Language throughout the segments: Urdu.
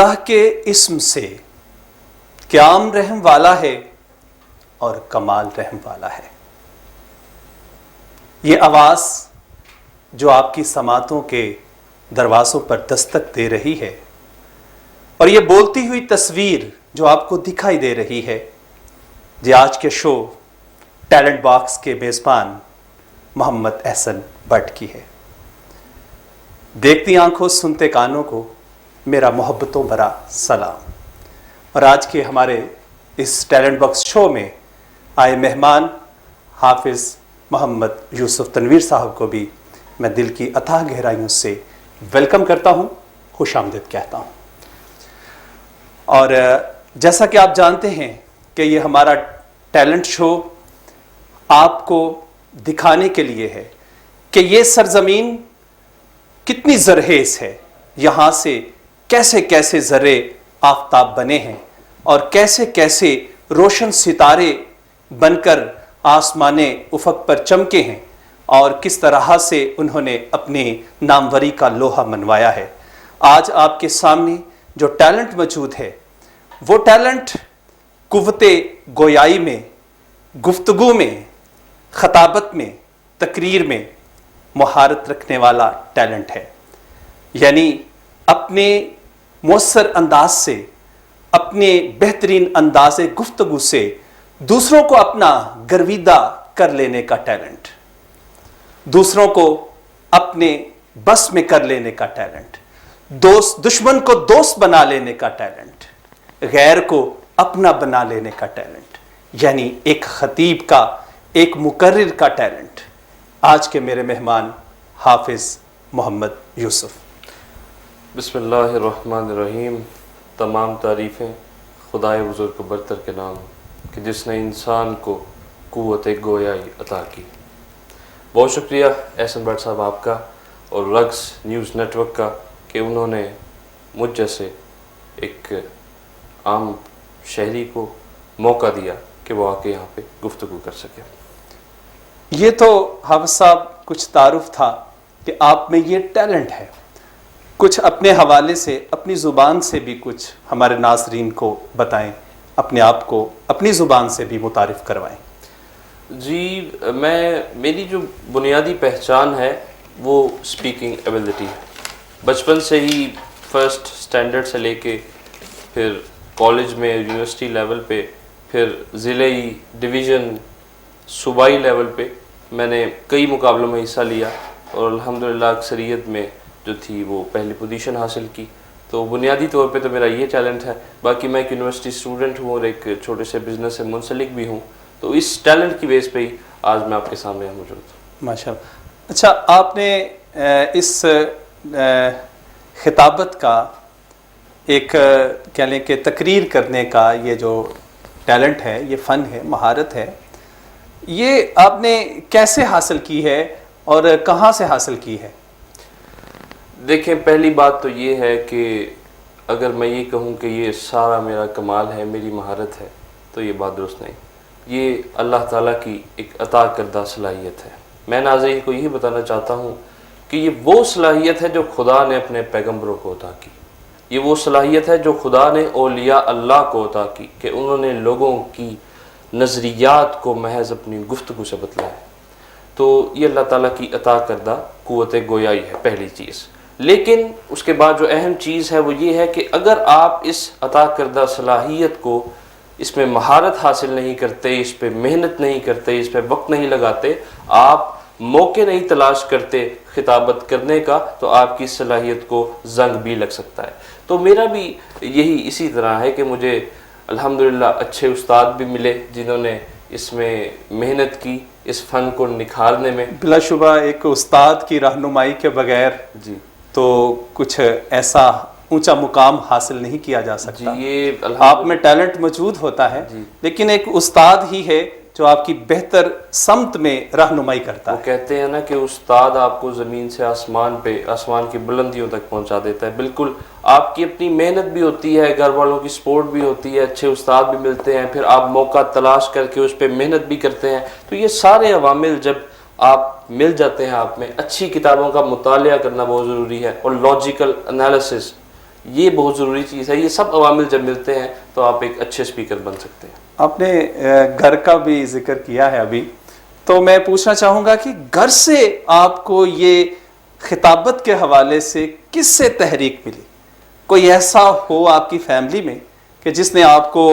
اللہ کے اسم سے کہ عام رحم والا ہے اور کمال رحم والا ہے. یہ آواز جو آپ کی سماعتوں کے دروازوں پر دستک دے رہی ہے اور یہ بولتی ہوئی تصویر جو آپ کو دکھائی دے رہی ہے، یہ آج کے شو ٹیلنٹ باکس کے میزبان محمد احسن بٹ کی ہے. دیکھتی آنکھوں سنتے کانوں کو میرا محبتوں بھرا سلام. اور آج کے ہمارے اس ٹیلنٹ باکس شو میں آئے مہمان حافظ محمد یوسف تنویر صاحب کو بھی میں دل کی اتھاہ گہرائیوں سے ویلکم کرتا ہوں، خوش آمدید کہتا ہوں. اور جیسا کہ آپ جانتے ہیں کہ یہ ہمارا ٹیلنٹ شو آپ کو دکھانے کے لیے ہے کہ یہ سرزمین کتنی زرخیز ہے، یہاں سے کیسے کیسے ذرے آفتاب بنے ہیں اور کیسے کیسے روشن ستارے بن کر آسمان افق پر چمکے ہیں اور کس طرح سے انہوں نے اپنی ناموری کا لوہا منوایا ہے. آج آپ کے سامنے جو ٹیلنٹ موجود ہے وہ ٹیلنٹ قوت گویائی میں، گفتگو میں، خطابت میں، تقریر میں مہارت رکھنے والا ٹیلنٹ ہے. یعنی اپنے مؤثر انداز سے، اپنے بہترین انداز گفتگو سے دوسروں کو اپنا گرویدہ کر لینے کا ٹیلنٹ، دوسروں کو اپنے بس میں کر لینے کا ٹیلنٹ، دشمن کو دوست بنا لینے کا ٹیلنٹ، غیر کو اپنا بنا لینے کا ٹیلنٹ، یعنی ایک خطیب کا، ایک مقرر کا ٹیلنٹ. آج کے میرے مہمان حافظ محمد یوسف. بسم اللہ الرحمن الرحیم. تمام تعریفیں خدائے بزرگ برتر کے نام کہ جس نے انسان کو قوت گویائی عطا کی. بہت شکریہ احسن بٹ صاحب آپ کا اور رقص نیوز نیٹ ورک کا کہ انہوں نے مجھ جیسے ایک عام شہری کو موقع دیا کہ وہ آ کے یہاں پہ گفتگو کر سکے. یہ تو حافظ صاحب کچھ تعارف تھا کہ آپ میں یہ ٹیلنٹ ہے. کچھ اپنے حوالے سے، اپنی زبان سے بھی کچھ ہمارے ناظرین کو بتائیں، اپنے آپ کو اپنی زبان سے بھی متعارف کروائیں. جی، میری جو بنیادی پہچان ہے وہ سپیکنگ ایبلٹی ہے. بچپن سے ہی فرسٹ سٹینڈرڈ سے لے کے پھر کالج میں، یونیورسٹی لیول پہ، پھر ضلعی، ڈویژن، صوبائی لیول پہ میں نے کئی مقابلوں میں حصہ لیا اور الحمدللہ اکثریت میں جو تھی وہ پہلی پوزیشن حاصل کی. تو بنیادی طور پہ تو میرا یہ ٹیلنٹ ہے. باقی میں ایک یونیورسٹی اسٹوڈنٹ ہوں اور ایک چھوٹے سے بزنس سے منسلک بھی ہوں، تو اس ٹیلنٹ کی بیس پہ ہی آج میں آپ کے سامنے موجود ہوں. ماشاء اللہ. اچھا، آپ نے اس خطابت کا ایک کہہ لیں کہ تقریر کرنے کا یہ جو ٹیلنٹ ہے، یہ فن ہے، مہارت ہے، یہ آپ نے کیسے حاصل کی ہے اور کہاں سے حاصل کی ہے؟ دیکھیں، پہلی بات تو یہ ہے کہ اگر میں یہ کہوں کہ یہ سارا میرا کمال ہے، میری مہارت ہے، تو یہ بات درست نہیں. یہ اللہ تعالیٰ کی ایک عطا کردہ صلاحیت ہے. میں ناظرین کو یہی بتانا چاہتا ہوں کہ یہ وہ صلاحیت ہے جو خدا نے اپنے پیغمبروں کو عطا کی. یہ وہ صلاحیت ہے جو خدا نے اولیاء اللہ کو عطا کی کہ انہوں نے لوگوں کی نظریات کو محض اپنی گفتگو سے بتلایا. تو یہ اللہ تعالیٰ کی عطا کردہ قوت گویائی ہے پہلی چیز. لیکن اس کے بعد جو اہم چیز ہے وہ یہ ہے کہ اگر آپ اس عطا کردہ صلاحیت کو، اس میں مہارت حاصل نہیں کرتے، اس پہ محنت نہیں کرتے، اس پہ وقت نہیں لگاتے، آپ موقع نہیں تلاش کرتے خطابت کرنے کا، تو آپ کی صلاحیت کو زنگ بھی لگ سکتا ہے. تو میرا بھی یہی اسی طرح ہے کہ مجھے الحمدللہ اچھے استاد بھی ملے جنہوں نے اس میں محنت کی، اس فن کو نکھارنے میں. بلا شبہ ایک استاد کی رہنمائی کے بغیر جی تو کچھ ایسا اونچا مقام حاصل نہیں کیا جا سکتا. جی، یہ آپ میں ٹیلنٹ موجود ہوتا ہے، لیکن ایک استاد ہی ہے جو آپ کی بہتر سمت میں رہنمائی کرتا ہے. وہ کہتے ہیں نا کہ استاد آپ کو زمین سے آسمان پہ، آسمان کی بلندیوں تک پہنچا دیتا ہے. بالکل، آپ کی اپنی محنت بھی ہوتی ہے، گھر والوں کی سپورٹ بھی ہوتی ہے، اچھے استاد بھی ملتے ہیں، پھر آپ موقع تلاش کر کے اس پہ محنت بھی کرتے ہیں. تو یہ سارے عوامل جب آپ مل جاتے ہیں آپ میں، اچھی کتابوں کا مطالعہ کرنا بہت ضروری ہے اور لاجیکل انالیسس یہ بہت ضروری چیز ہے. یہ سب عوامل جب ملتے ہیں تو آپ ایک اچھے اسپیکر بن سکتے ہیں. آپ نے گھر کا بھی ذکر کیا ہے ابھی، تو میں پوچھنا چاہوں گا کہ گھر سے آپ کو یہ خطابت کے حوالے سے کس سے تحریک ملی؟ کوئی ایسا ہو آپ کی فیملی میں کہ جس نے آپ کو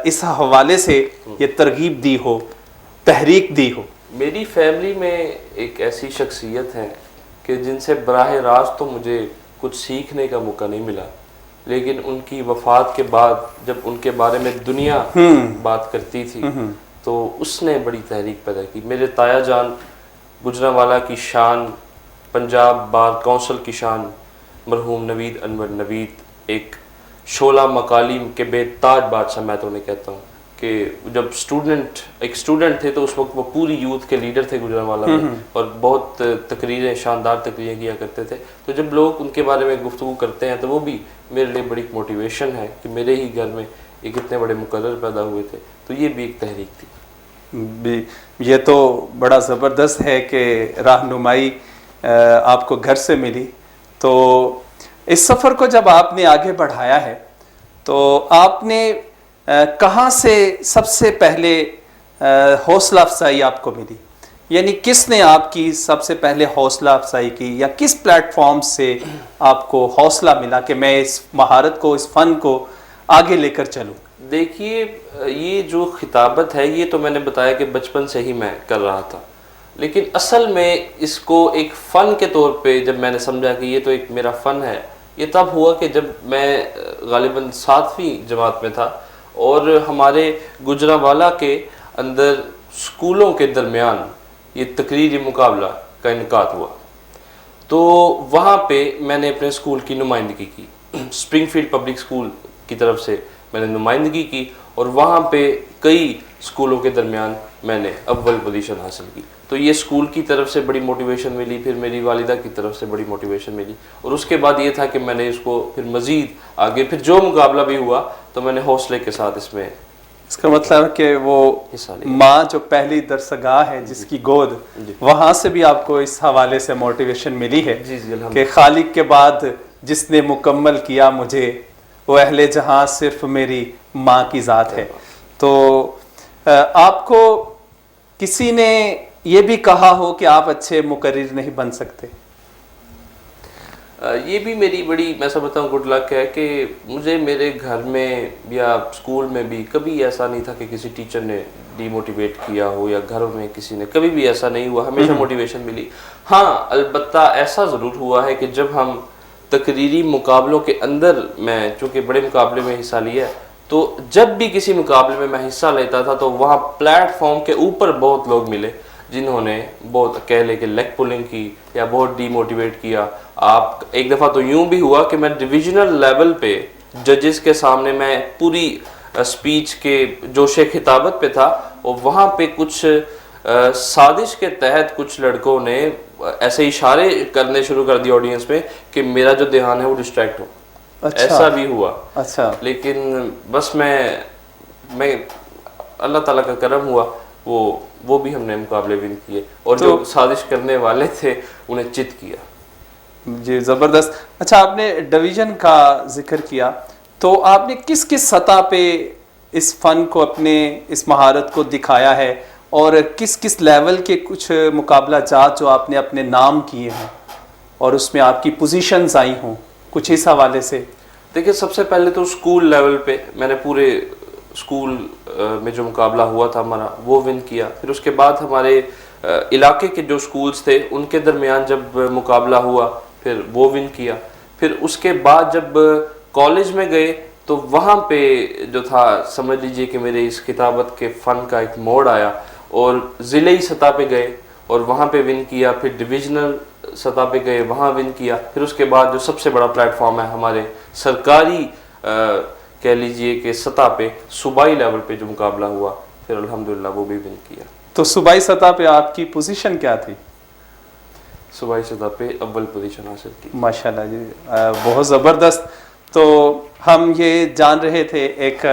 اس حوالے سے یہ ترغیب دی ہو، تحریک دی ہو؟ میری فیملی میں ایک ایسی شخصیت ہیں کہ جن سے براہ راست تو مجھے کچھ سیکھنے کا موقع نہیں ملا، لیکن ان کی وفات کے بعد جب ان کے بارے میں دنیا بات کرتی تھی تو اس نے بڑی تحریک پیدا کی. میرے تایا جان گجرانوالہ کی شان، پنجاب بار کونسل کی شان، مرحوم نوید انور نوید، ایک شعلہ مکالیم کے بے تاج بادشاہ میں تو انہیں کہتا ہوں کہ جب ایک اسٹوڈنٹ تھے تو اس وقت وہ پوری یوتھ کے لیڈر تھے گجرانوالہ میں، اور بہت تقریریں، شاندار تقریریں کیا کرتے تھے. تو جب لوگ ان کے بارے میں گفتگو کرتے ہیں تو وہ بھی میرے لیے بڑی موٹیویشن ہے کہ میرے ہی گھر میں ایک اتنے بڑے مقرر پیدا ہوئے تھے. تو یہ بھی ایک تحریک تھی. یہ تو بڑا زبردست ہے کہ رہنمائی آپ کو گھر سے ملی. تو اس سفر کو جب آپ نے آگے بڑھایا ہے تو آپ نے کہاں سے سب سے پہلے حوصلہ افزائی آپ کو ملی؟ یعنی کس نے آپ کی سب سے پہلے حوصلہ افزائی کی، یا کس پلیٹ فارم سے آپ کو حوصلہ ملا کہ میں اس مہارت کو، اس فن کو آگے لے کر چلوں؟ دیکھیے، یہ جو خطابت ہے یہ تو میں نے بتایا کہ بچپن سے ہی میں کر رہا تھا، لیکن اصل میں اس کو ایک فن کے طور پہ جب میں نے سمجھا کہ یہ تو ایک میرا فن ہے، یہ تب ہوا کہ جب میں غالباً 7ویں جماعت میں تھا اور ہمارے گجرانوالہ کے اندر اسکولوں کے درمیان یہ تقریری مقابلہ کا انعقاد ہوا. تو وہاں پہ میں نے اپنے اسکول کی نمائندگی کی. اسپرنگ فیلڈ پبلک اسکول کی طرف سے میں نے نمائندگی کی اور وہاں پہ کئی اسکولوں کے درمیان میں نے اول پوزیشن حاصل کی. تو یہ اسکول کی طرف سے بڑی موٹیویشن ملی، پھر میری والدہ کی طرف سے بڑی موٹیویشن ملی، اور اس کے بعد یہ تھا کہ میں نے اس کو پھر مزید آگے پھر جو مقابلہ بھی ہوا تو میں نے حوصلے کے ساتھ اس میں. اس کا مطلب کہ وہ ماں جو پہلی درسگاہ ہے جس کی گود، وہاں سے بھی آپ کو اس حوالے سے موٹیویشن ملی ہے کہ خالق کے بعد جس نے مکمل کیا مجھے وہ اہل جہاں صرف میری ماں کی ذات ہے. تو آپ کو کسی نے یہ بھی کہا ہو کہ آپ اچھے مقرر نہیں بن سکتے؟ یہ بھی میری بڑی، میں سب بتاؤں، گڈ لک ہے کہ مجھے میرے گھر میں یا اسکول میں بھی کبھی ایسا نہیں تھا کہ کسی ٹیچر نے ڈی موٹیویٹ کیا ہو، یا گھروں میں کسی نے، کبھی بھی ایسا نہیں ہوا. ہمیشہ موٹیویشن ملی. ہاں، البتہ ایسا ضرور ہوا ہے کہ جب ہم تقریری مقابلوں کے اندر، میں چونکہ بڑے مقابلے میں حصہ لیا، تو جب بھی کسی مقابلے میں میں حصہ لیتا تھا تو وہاں پلیٹ فارم کے اوپر بہت لوگ ملے جنہوں نے بہت کہہ لے کہ لیگ پولنگ کی یا بہت ڈی موٹیویٹ کیا. آپ ایک دفعہ تو یوں بھی ہوا کہ میں ڈویژنل لیول پہ ججز کے سامنے میں پوری اسپیچ کے جوش خطابت پہ تھا، اور وہاں پہ کچھ سازش کے تحت کچھ لڑکوں نے ایسے اشارے کرنے شروع کر دی آڈینس میں کہ میرا جو دھیان ہے وہ ڈسٹریکٹ ہو. ایسا بھی ہوا. اچھا. لیکن بس میں اللہ تعالیٰ کا کرم ہوا، وہ بھی ہم نے مقابلے ون کیے، اور جو سازش کرنے والے تھے انہیں چت کیا. جی زبردست. اچھا، آپ نے ڈویژن کا ذکر کیا، تو آپ نے کس کس سطح پہ اس فن کو، اپنے اس مہارت کو دکھایا ہے، اور کس کس لیول کے کچھ مقابلہ جات جو آپ نے اپنے نام کیے ہیں اور اس میں آپ کی پوزیشنز آئی ہوں، کچھ اس حوالے سے؟ دیکھیں، سب سے پہلے تو اسکول لیول پہ میں نے پورے اسکول میں جو مقابلہ ہوا تھا ہمارا وہ ون کیا. پھر اس کے بعد ہمارے علاقے کے جو اسکولز تھے ان کے درمیان جب مقابلہ ہوا پھر وہ ون کیا. پھر اس کے بعد جب کالج میں گئے تو وہاں پہ جو تھا، سمجھ لیجئے کہ میرے اس کتابت کے فن کا ایک موڑ آیا، اور ضلعی سطح پہ گئے اور وہاں پہ ون کیا. پھر ڈویژنل سطح پہ گئے، وہاں ون کیا. پھر اس کے بعد جو سب سے بڑا پلیٹ فارم ہے ہمارے سرکاری کہہ لیجئے کہ سطح پہ، صوبائی لیول پہ جو مقابلہ ہوا، پھر الحمدللہ وہ بھی ون کیا. تو صوبائی سطح پہ آپ کی پوزیشن کیا تھی؟ صوبائی سطح پہ اول پوزیشن حاصل کی. ماشاءاللہ جی، بہت زبردست. تو ہم یہ جان رہے تھے ایک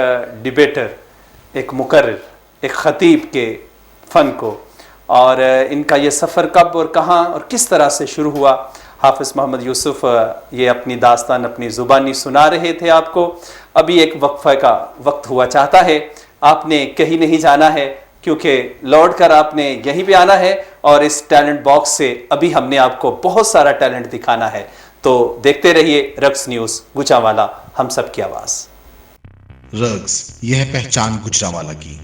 ڈیبیٹر، ایک مقرر، ایک خطیب کے فن کو، اور ان کا یہ سفر کب اور کہاں اور کس طرح سے شروع ہوا. حافظ محمد یوسف یہ اپنی داستان اپنی زبانی سنا رہے تھے آپ کو. ابھی ایک وقفہ کا وقت ہوا چاہتا ہے. آپ نے کہیں نہیں جانا ہے کیونکہ لوٹ کر آپ نے یہیں پہ آنا ہے اور اس ٹیلنٹ باکس سے ابھی ہم نے آپ کو بہت سارا ٹیلنٹ دکھانا ہے. تو دیکھتے رہیے رقص نیوز گوجرانوالہ، ہم سب کی آواز. رقص یہ ہے پہچان گوجرانوالہ کی.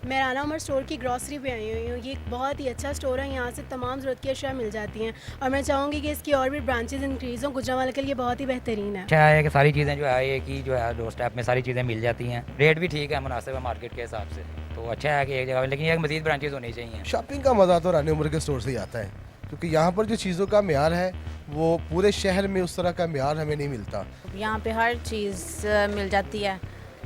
میں رانا عمر اسٹور کی گروسری پہ آئی ہوئی ہوں. یہ ایک بہت ہی اچھا اسٹور ہے، یہاں سے تمام ضرورت کی اشیاء مل جاتی ہیں اور میں چاہوں گی کہ اس کی اور بھی برانچز انکریز ہوں. گوجرانوالہ کے لیے بہت ہی بہترین ہے. اچھا ہے کہ ساری چیزیں جو ہے ایک ہی جو ہے ڈور اسٹیپ میں ساری چیزیں مل جاتی ہیں، ریٹ بھی ٹھیک ہے، مناسب ہے مارکیٹ کے حساب سے. تو اچھا ہے کہ ایک جگہ، لیکن ایک مزید برانچز ہونی چاہیے. شاپنگ کا مزہ تو رانا عمر کے اسٹور سے ہی آتا ہے کیونکہ یہاں پر جو چیزوں کا معیار ہے وہ پورے شہر میں اس طرح کا معیار ہمیں نہیں ملتا. یہاں پہ ہر چیز مل جاتی ہے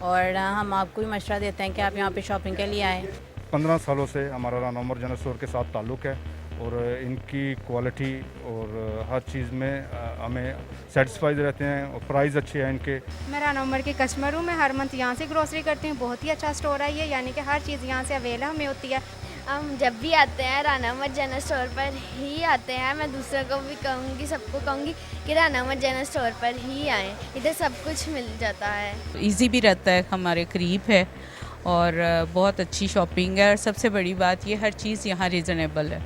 اور ہم آپ کو بھی مشورہ دیتے ہیں کہ آپ یہاں پہ شاپنگ کے لیے آئیں. 15 سالوں سے ہمارا رانا عمر جنرل اسٹور کے ساتھ تعلق ہے اور ان کی کوالٹی اور ہر چیز میں ہمیں سیٹسفائیڈ رہتے ہیں اور پرائز اچھے ہیں ان کے. میں رانا عمر کی کسٹمر ہوں، میں ہر منتھ یہاں سے گروسری کرتی ہوں. بہت ہی اچھا اسٹور ہے یہ، یعنی کہ ہر چیز یہاں سے اویلیبل ہمیں ہوتی ہے. ہم جب بھی آتے ہیں رانا عمر جنرل اسٹور پر ہی آتے ہیں. میں دوسروں کو بھی کہوں گی، سب کو کہوں گی کہ رانا عمر جنرل اسٹور پر ہی آئیں، ادھر سب کچھ مل جاتا ہے. ایزی بھی رہتا ہے، ہمارے قریب ہے اور بہت اچھی شاپنگ ہے اور سب سے بڑی بات یہ ہر چیز یہاں ریزنیبل ہے.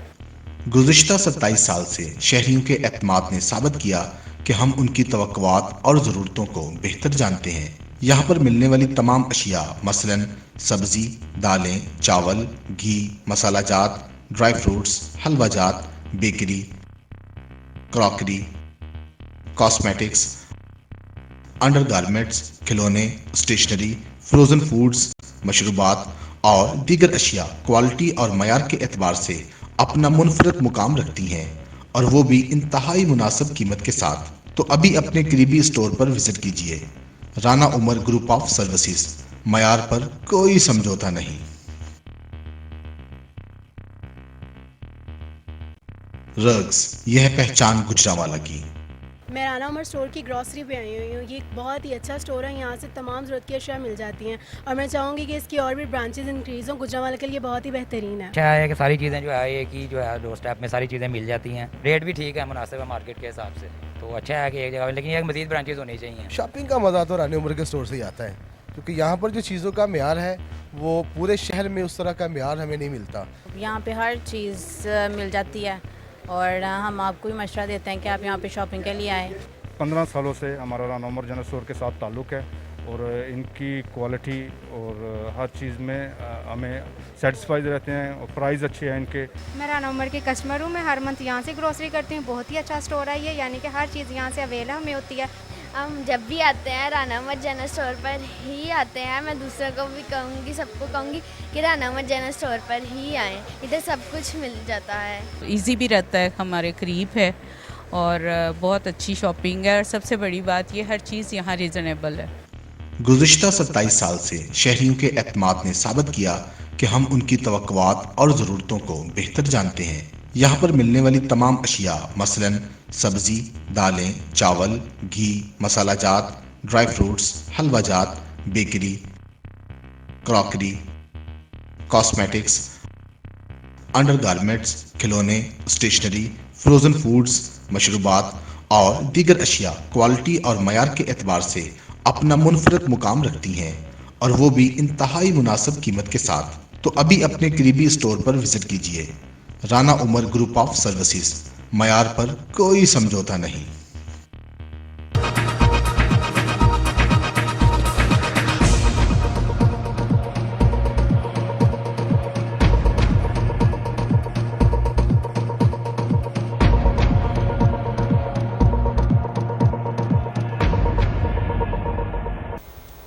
گزشتہ 27 سال سے شہریوں کے اعتماد نے ثابت کیا کہ ہم ان کی توقعات اور ضرورتوں کو بہتر جانتے ہیں. یہاں پر ملنے والی تمام اشیاء مثلاً سبزی، دالیں، چاول، گھی، مسالہ جات، ڈرائی فروٹس، حلوہ جات، bakery, crockery, cosmetics, under garments, کھلونے، اسٹیشنری، فروزن فوڈز، مشروبات اور دیگر اشیاء کوالٹی اور معیار کے اعتبار سے اپنا منفرد مقام رکھتی ہیں اور وہ بھی انتہائی مناسب قیمت کے ساتھ. تو ابھی اپنے قریبی اسٹور پر وزٹ کیجیے. رانا عمر گروپ آف سروسز، معیار پر کوئی سمجھوتا نہیں. رقص یہ ہے پہچان گوجرانوالہ کی. میں رانا عمر اسٹور کی گروسری پہ آئی ہوئی ہوں. یہ ایک بہت ہی اچھا اسٹور ہے، یہاں سے تمام ضرورت کی اشیاء مل جاتی ہیں اور میں چاہوں گی کہ اس کی اور بھی برانچز انکریز ہوں. گوجرانوالہ کے لیے بہت ہی بہترین ہے. اچھا ہے کہ ساری چیزیں جو ہے ایک ہی جو ہے ڈور اسٹیپ میں ساری چیزیں مل جاتی ہیں، ریٹ بھی ٹھیک ہے، مناسب ہے مارکیٹ کے حساب سے. تو اچھا ہے کہ ایک جگہ، لیکن ایک مزید برانچز ہونی چاہیے. شاپنگ کا مزہ تو رانا عمر کے اسٹور سے ہی آتا ہے کیونکہ یہاں پر جو چیزوں کا معیار ہے وہ پورے شہر میں اس طرح کا معیار ہمیں نہیں ملتا. یہاں پہ ہر چیز مل جاتی ہے اور ہم آپ کو بھی مشورہ دیتے ہیں کہ آپ یہاں پہ شاپنگ کے لیے آئیں. 15 سالوں سے ہمارا رانا عمر جنرل اسٹور کے ساتھ تعلق ہے اور ان کی کوالٹی اور ہر چیز میں ہمیں سیٹسفائیڈ رہتے ہیں اور پرائز اچھے ہیں ان کے. میں رانا عمر کی کسٹمر ہوں، میں ہر منتھ یہاں سے گروسری کرتی ہوں. بہت ہی اچھا اسٹور ہے یہ، یعنی کہ ہر چیز یہاں سے اویلیبل ہمیں ہوتی ہے. ہم جب بھی آتے ہیں رانا عمر جنرل اسٹور پر ہی آتے ہیں. میں دوسروں کو بھی کہوں گی، سب کو کہوں گی کہ رانا عمر جنرل اسٹور پر ہی آئیں، ادھر سب کچھ مل جاتا ہے. ایزی بھی رہتا ہے، ہمارے قریب ہے اور بہت اچھی شاپنگ ہے اور سب سے بڑی بات یہ ہر چیز یہاں ریزنیبل ہے. گزشتہ 27 سال سے شہریوں کے اعتماد نے ثابت کیا کہ ہم ان کی توقعات اور ضرورتوں کو بہتر جانتے ہیں. یہاں پر ملنے والی تمام اشیاء مثلاً سبزی، دالیں، چاول، گھی، مسالہ جات، ڈرائی فروٹس، حلوہ جات، bakery, crockery, cosmetics, under garments, کھلونے، اسٹیشنری، فروزن فوڈز، مشروبات اور دیگر اشیاء کوالٹی اور معیار کے اعتبار سے اپنا منفرد مقام رکھتی ہیں اور وہ بھی انتہائی مناسب قیمت کے ساتھ. تو ابھی اپنے قریبی اسٹور پر وزٹ کیجیے. رانا عمر گروپ آف سروسز، معیار پر کوئی سمجھوتا نہیں.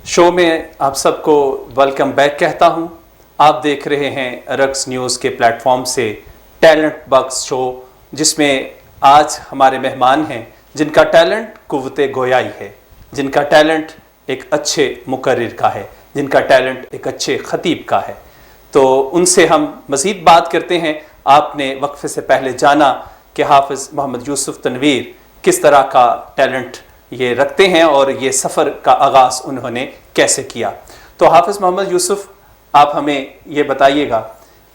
شو میں آپ سب کو ویلکم بیک کہتا ہوں. آپ دیکھ رہے ہیں رقص نیوز کے پلیٹ فارم سے ٹیلنٹ باکس شو، جس میں آج ہمارے مہمان ہیں جن کا ٹیلنٹ قوت گویائی ہے، جن کا ٹیلنٹ ایک اچھے مقرر کا ہے، جن کا ٹیلنٹ ایک اچھے خطیب کا ہے. تو ان سے ہم مزید بات کرتے ہیں. آپ نے وقفے سے پہلے جانا کہ حافظ محمد یوسف تنویر کس طرح کا ٹیلنٹ یہ رکھتے ہیں اور یہ سفر کا آغاز انہوں نے کیسے کیا. تو حافظ محمد یوسف، آپ ہمیں یہ بتائیے گا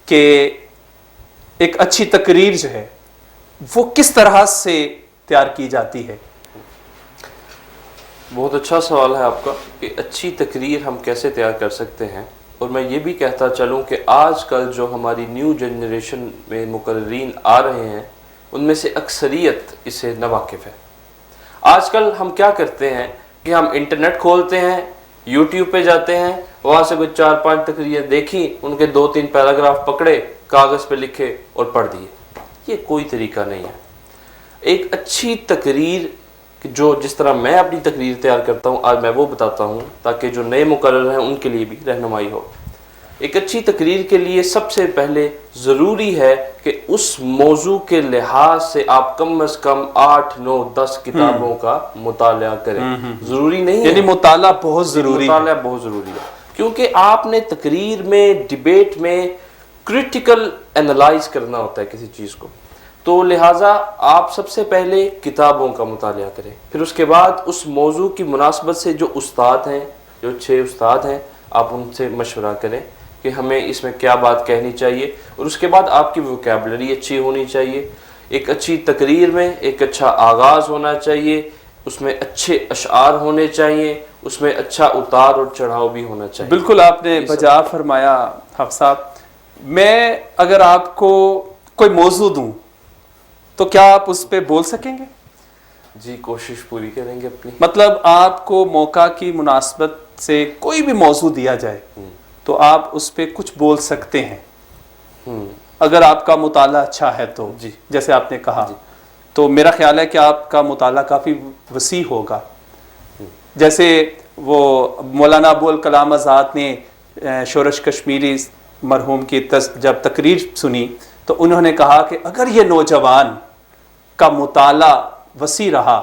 کہ ایک اچھی تقریر جو ہے وہ کس طرح سے تیار کی جاتی ہے؟ بہت اچھا سوال ہے آپ کا کہ اچھی تقریر ہم کیسے تیار کر سکتے ہیں. اور میں یہ بھی کہتا چلوں کہ آج کل جو ہماری نیو جنریشن میں مقررین آ رہے ہیں ان میں سے اکثریت اس سے ناواقف ہے. آج کل ہم کیا کرتے ہیں کہ ہم انٹرنیٹ کھولتے ہیں, یوٹیوب پہ جاتے ہیں, وہاں سے کوئی 4-5 تقریریں دیکھی, ان کے 2-3 پیراگراف پکڑے, کاغذ پہ لکھے اور پڑھ دیے. یہ کوئی طریقہ نہیں ہے. ایک اچھی تقریر جو جس طرح میں اپنی تقریر تیار کرتا ہوں آج میں وہ بتاتا ہوں تاکہ جو نئے مقرر ہیں ان کے لیے بھی رہنمائی ہو. ایک اچھی تقریر کے لیے سب سے پہلے ضروری ہے کہ اس موضوع کے لحاظ سے آپ کم از کم 8-9-10 کتابوں کا مطالعہ کریں. ضروری نہیں ہے, یعنی مطالعہ بہت ضروری ہے. مطالعہ بہت ضروری ہے کیونکہ آپ نے تقریر میں, ڈیبیٹ میں کریٹیکل انالائز کرنا ہوتا ہے کسی چیز کو. تو لہٰذا آپ سب سے پہلے کتابوں کا مطالعہ کریں, پھر اس کے بعد اس موضوع کی مناسبت سے جو استاد ہیں, جو 6 استاد ہیں, آپ ان سے مشورہ کریں کہ ہمیں اس میں کیا بات کہنی چاہیے. اور اس کے بعد آپ کی ووکیبلری اچھی ہونی چاہیے. ایک اچھی تقریر میں ایک اچھا آغاز ہونا چاہیے, اس میں اچھے اشعار ہونے چاہیے, اس میں اچھا اتار اور چڑھاؤ بھی ہونا چاہیے. بالکل آپ نے بجا فرمایا حق صاحب. میں اگر آپ کو کوئی موضوع دوں تو کیا آپ اس پہ بول سکیں گے؟ جی کوشش پوری کریں گے اپنی. مطلب آپ کو موقع کی مناسبت سے کوئی بھی موضوع دیا جائے تو آپ اس پہ کچھ بول سکتے ہیں اگر آپ کا مطالعہ اچھا ہے تو. جی جیسے آپ نے کہا تو میرا خیال ہے کہ آپ کا مطالعہ کافی وسیع ہوگا. جیسے وہ مولانا ابوالکلام آزاد نے شورش کشمیری مرحوم کی جب تقریر سنی تو انہوں نے کہا کہ اگر یہ نوجوان کا مطالعہ وسیع رہا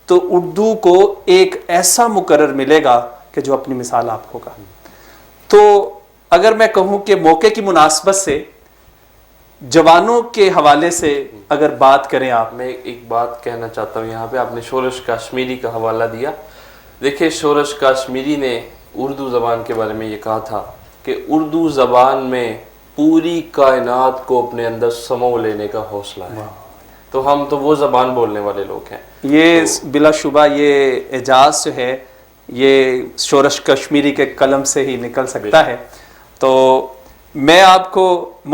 تو اردو کو ایک ایسا مقرر ملے گا کہ جو اپنی مثال آپ ہوگا. تو اگر میں کہوں کہ موقع کی مناسبت سے جوانوں کے حوالے سے اگر بات کریں آپ. میں ایک بات کہنا چاہتا ہوں یہاں پہ. آپ نے شورش کاشمیری کا حوالہ دیا. دیکھیں شورش کاشمیری نے اردو زبان کے بارے میں یہ کہا تھا کہ اردو زبان میں پوری کائنات کو اپنے اندر سمو لینے کا حوصلہ ہے. تو ہم تو وہ زبان بولنے والے لوگ ہیں. یہ بلا شبہ یہ اعجاز جو ہے یہ شورش کشمیری کے قلم سے ہی نکل سکتا ہے. تو میں آپ کو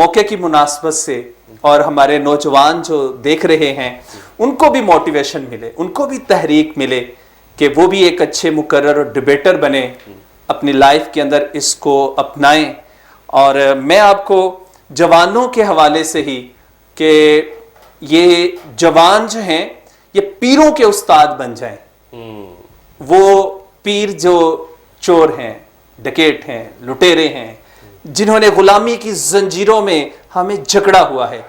موقع کی مناسبت سے اور ہمارے نوجوان جو دیکھ رہے ہیں ان کو بھی موٹیویشن ملے, ان کو بھی تحریک ملے کہ وہ بھی ایک اچھے مقرر اور ڈیبیٹر بنے, اپنی لائف کے اندر اس کو اپنائیں. اور میں آپ کو جوانوں کے حوالے سے ہی کہ یہ جوان جو ہیں یہ پیروں کے استاد بن جائیں. وہ پیر جو چور ہیں, ڈکیٹ ہیں, لٹیرے ہیں, جنہوں نے غلامی کی زنجیروں میں ہمیں جکڑا ہوا ہے,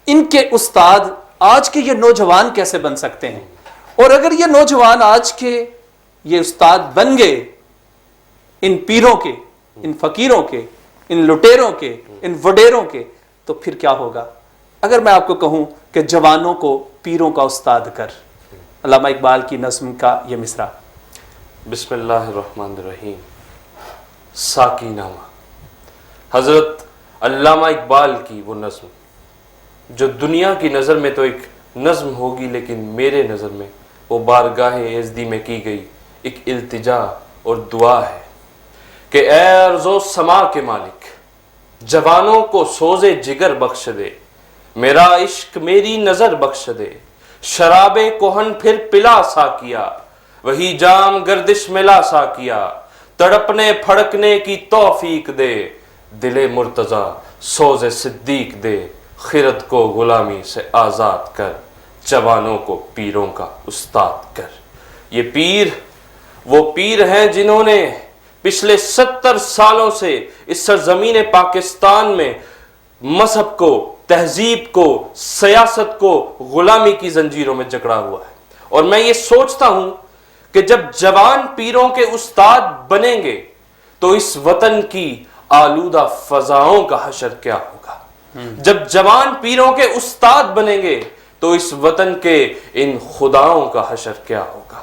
ان کے استاد آج کے یہ نوجوان کیسے بن سکتے ہیں. اور اگر یہ نوجوان آج کے یہ استاد بن گئے ان پیروں کے, ان فقیروں کے, ان لٹیروں کے, ان وڈیروں کے, تو پھر کیا ہوگا. اگر میں آپ کو کہوں کہ جوانوں کو پیروں کا استاد کر. علامہ اقبال کی نظم کا یہ مصرع. بسم اللہ الرحمن الرحیم. ساکی نامہ. حضرت علامہ اقبال کی وہ نظم جو دنیا کی نظر میں تو ایک نظم ہوگی لیکن میرے نظر میں وہ بارگاہ عزدی میں کی گئی ایک التجا اور دعا ہے کہ اے ارض و سما کے مالک, جوانوں کو سوزے جگر بخش دے, میرا عشق میری نظر بخش دے, شراب کوہن پھر پلا سا کیا, وہی جام گردش ملا سا کیا, تڑپنے پھڑکنے کی توفیق دے, دل مرتضی سوز صدیق دے, خرد کو غلامی سے آزاد کر, جوانوں کو پیروں کا استاد کر. یہ پیر وہ پیر ہیں جنہوں نے پچھلے 70 سالوں سے اس سرزمین پاکستان میں مذہب کو, تہذیب کو, سیاست کو غلامی کی زنجیروں میں جکڑا ہوا ہے. اور میں یہ سوچتا ہوں کہ جب جوان پیروں کے استاد بنیں گے تو اس وطن کی آلودہ فضاؤں کا حشر کیا ہوگا. جب جوان پیروں کے استاد بنیں گے تو اس وطن کے ان خداؤں کا حشر کیا ہوگا.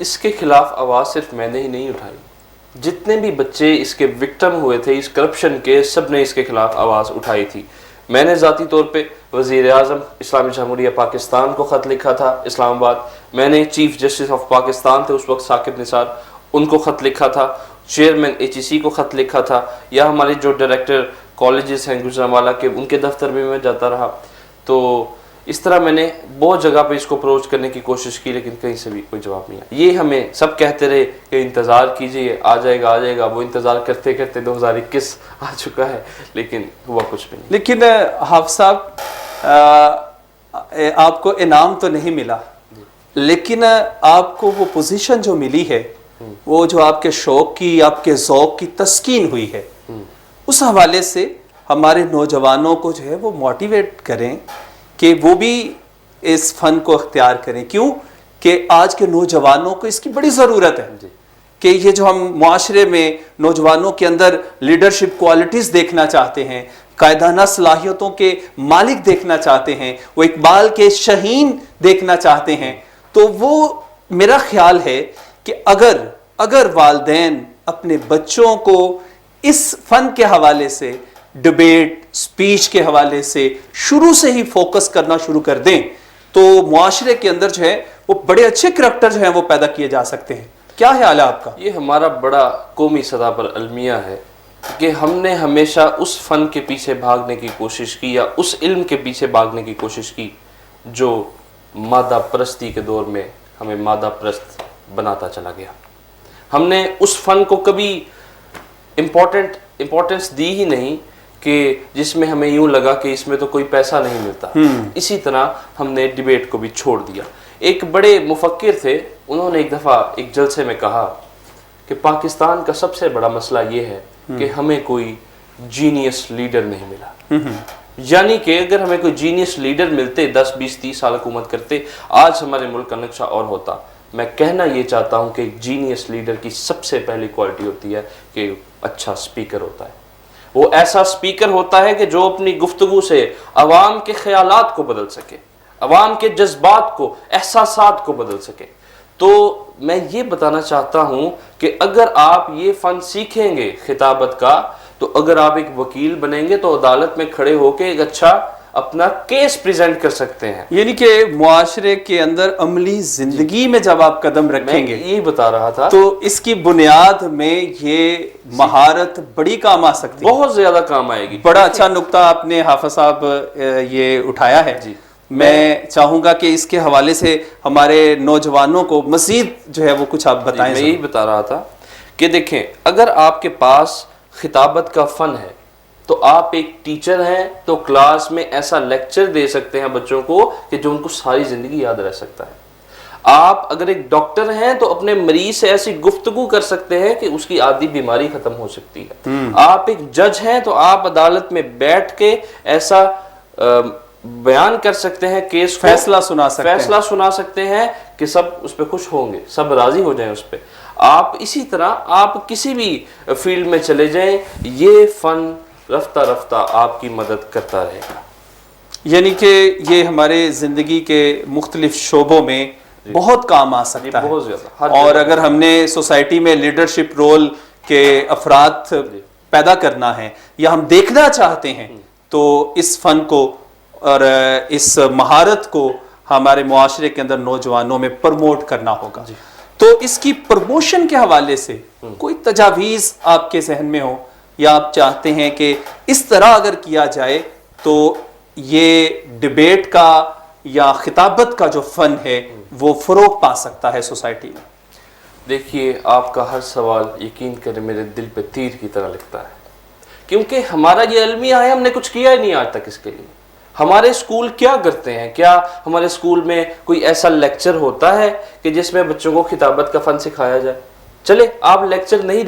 اس کے خلاف آواز صرف میں نے ہی نہیں اٹھائی, جتنے بھی بچے اس کے وکٹم ہوئے تھے اس کرپشن کے, سب نے اس کے خلاف آواز اٹھائی تھی. میں نے ذاتی طور پہ وزیر اعظم اسلامی جمہوریہ پاکستان کو خط لکھا تھا اسلام آباد, میں نے چیف جسٹس آف پاکستان تھے اس وقت ثاقب نثار, ان کو خط لکھا تھا, چیئرمین HEC کو خط لکھا تھا, یا ہمارے جو ڈائریکٹر کالجز ہیں گجرانوالہ کے, ان کے دفتر میں میں جاتا رہا. تو اس طرح میں نے بہت جگہ پہ اس کو اپروچ کرنے کی کوشش کی, لیکن کہیں سے بھی کوئی جواب نہیں آیا. یہ ہمیں سب کہتے رہے کہ انتظار کیجئے, آ جائے گا آ جائے گا, وہ انتظار کرتے کرتے 2021 آ چکا ہے, لیکن ہوا کچھ بھی نہیں. لیکن حافظ صاحب آپ کو انعام تو نہیں ملا, لیکن آپ کو وہ پوزیشن جو ملی ہے, وہ جو آپ کے شوق کی, آپ کے ذوق کی تسکین ہوئی ہے, اس حوالے سے ہمارے نوجوانوں کو جو ہے وہ موٹیویٹ کریں کہ وہ بھی اس فن کو اختیار کریں. کیوں کہ آج کے نوجوانوں کو اس کی بڑی ضرورت ہے کہ یہ جو ہم معاشرے میں نوجوانوں کے اندر لیڈرشپ کوالٹیز دیکھنا چاہتے ہیں, قائدانہ صلاحیتوں کے مالک دیکھنا چاہتے ہیں, وہ اقبال کے شہین دیکھنا چاہتے ہیں, تو وہ میرا خیال ہے کہ اگر والدین اپنے بچوں کو اس فن کے حوالے سے, ڈیبیٹ, سپیچ کے حوالے سے شروع سے ہی فوکس کرنا شروع کر دیں, تو معاشرے کے اندر جو ہے وہ بڑے اچھے کریکٹر جو ہیں وہ پیدا کیے جا سکتے ہیں. کیا خیال ہے آپ کا؟ یہ ہمارا بڑا قومی سطح پر المیہ ہے کہ ہم نے ہمیشہ اس فن کے پیچھے بھاگنے کی کوشش کی, یا اس علم کے پیچھے بھاگنے کی کوشش کی جو مادہ پرستی کے دور میں ہمیں مادہ پرست بناتا چلا گیا. ہم نے اس فن کو کبھی امپورٹنس دی ہی نہیں کہ جس میں ہمیں یوں لگا کہ اس میں تو کوئی پیسہ نہیں ملتا. اسی طرح ہم نے ڈیبیٹ کو بھی چھوڑ دیا. ایک بڑے مفکر تھے, انہوں نے ایک دفعہ ایک جلسے میں کہا کہ پاکستان کا سب سے بڑا مسئلہ یہ ہے کہ ہمیں کوئی جینیس لیڈر نہیں ملا. یعنی کہ اگر ہمیں کوئی جینیس لیڈر ملتے, 10 20 30 سال حکومت کرتے, آج ہمارے ملک کا نقشہ اور ہوتا. میں کہنا یہ چاہتا ہوں کہ جینیس لیڈر کی سب سے پہلی کوالٹی ہوتی ہے کہ اچھا سپیکر ہوتا ہے. وہ ایسا سپیکر ہوتا ہے کہ جو اپنی گفتگو سے عوام کے خیالات کو بدل سکے, عوام کے جذبات کو, احساسات کو بدل سکے. تو میں یہ بتانا چاہتا ہوں کہ اگر آپ یہ فن سیکھیں گے خطابت کا, تو اگر آپ ایک وکیل بنیں گے تو عدالت میں کھڑے ہو کے ایک اچھا اپنا کیس پریزنٹ کر سکتے ہیں. یعنی کہ معاشرے کے اندر عملی زندگی میں جب آپ قدم رکھیں گے, یہی بتا رہا تھا, تو اس کی بنیاد میں یہ مہارت بڑی کام آ سکتی ہے, بہت زیادہ کام آئے گی. بڑا اچھا نقطہ آپ نے حافظ صاحب یہ اٹھایا ہے. میں چاہوں گا کہ اس کے حوالے سے ہمارے نوجوانوں کو مزید جو ہے وہ کچھ آپ بتائیں. میں یہی بتا رہا تھا کہ دیکھیں, اگر آپ کے پاس خطابت کا فن ہے تو آپ ایک ٹیچر ہیں, تو کلاس میں ایسا لیکچر دے سکتے ہیں بچوں کو کہ جو ان کو ساری زندگی یاد رہ سکتا ہے. آپ اگر ایک ڈاکٹر ہیں تو اپنے مریض سے ایسی گفتگو کر سکتے ہیں کہ اس کی آدھی بیماری ختم ہو سکتی ہے. آپ ایک جج ہیں تو آپ عدالت میں بیٹھ کے ایسا بیان کر سکتے ہیں, کیس فیصلہ سنا سکتے ہیں کہ سب اس پہ خوش ہوں گے, سب راضی ہو جائیں اس پہ. آپ اسی طرح آپ کسی بھی فیلڈ میں چلے جائیں, یہ فن رفتہ رفتہ آپ کی مدد کرتا رہے گا. یعنی کہ یہ ہمارے زندگی کے مختلف شعبوں میں بہت کام آ سکتا ہے, بہت زیادہ. اور اگر ہم نے سوسائٹی میں لیڈرشپ رول کے افراد پیدا کرنا ہے یا ہم دیکھنا چاہتے ہیں, تو اس فن کو اور اس مہارت کو ہمارے معاشرے کے اندر نوجوانوں میں پروموٹ کرنا ہوگا. تو اس کی پروموشن کے حوالے سے کوئی تجاویز آپ کے ذہن میں ہو, یا آپ چاہتے ہیں کہ اس طرح اگر کیا جائے تو یہ ڈیبیٹ کا یا خطابت کا جو فن ہے وہ فروغ پا سکتا ہے سوسائٹی میں؟ دیکھیے, آپ کا ہر سوال یقین کریں میرے دل پہ تیر کی طرح لگتا ہے, کیونکہ ہمارا یہ المیہ ہے, ہم نے کچھ کیا ہی نہیں آج تک اس کے لیے. ہمارے اسکول کیا کرتے ہیں؟ کیا ہمارے اسکول میں کوئی ایسا لیکچر ہوتا ہے کہ جس میں بچوں کو خطابت کا فن سکھایا جائے؟ چلے آپ لیکچر نہیں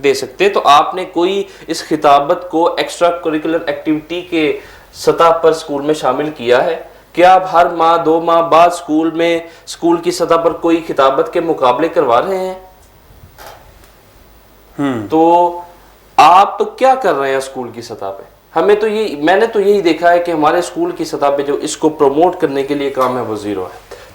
دے سکتے تو آپ نے کوئی اس خطابت کو ایکسٹرا کریکولر ایکٹیویٹی کے سطح پر اسکول میں شامل کیا ہے؟ کیا آپ ہر ماہ 2 ماہ بعد اسکول کی سطح پر کوئی خطابت کے مقابلے کروا رہے ہیں؟ تو آپ کیا کر رہے ہیں اسکول کی سطح پہ؟ میں نے تو یہی دیکھا ہے کہ ہمارے اسکول کی سطح پہ جو اس کو پروموٹ کرنے کے لیے کام ہے وہ زیرو ہے.